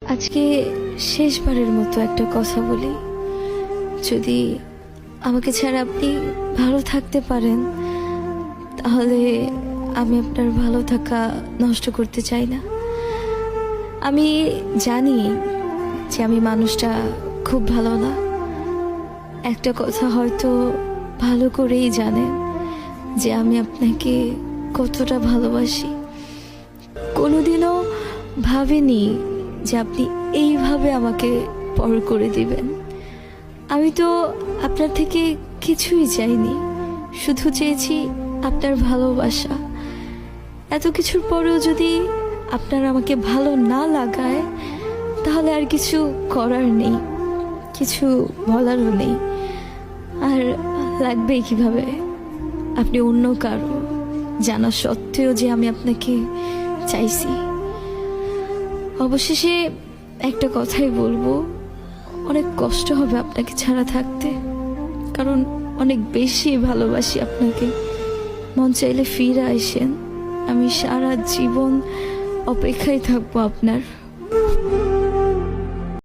আজকে শেষবারের মতো একটা কথা বলি, যদি আমাকে ছাড়া আপনি ভালো থাকতে পারেন তাহলে আমি আপনার ভালো থাকা নষ্ট করতে চাই না। আমি জানি যে আমি মানুষটা খুব ভালো না, একটা কথা হয়তো ভালো করেই জানেন যে আমি আপনাকে কতটা ভালোবাসি। কোনোদিনও ভাবিনি যে আপনি এইভাবে আমাকে পর করে দিবেন। আমি তো আপনার থেকে কিছুই চাইনি, শুধু চেয়েছি আপনার ভালোবাসা। এত কিছুর পরেও যদি আপনার আমাকে ভালো না লাগায় তাহলে আর কিছু করার নেই, কিছু বলারও নেই। আর লাগবেই কিভাবে আপনি অন্য কারো জানা সত্ত্বেও যে আমি আপনাকে চাইছি। অবশেষে একটা কথাই বলবো, অনেক কষ্ট হবে আপনাকে ছাড়া থাকতে, কারণ অনেক বেশি ভালোবাসি আপনাকে। মন চাইলে ফিরে আসেন, আমি সারা জীবন অপেক্ষায় থাকবো আপনার।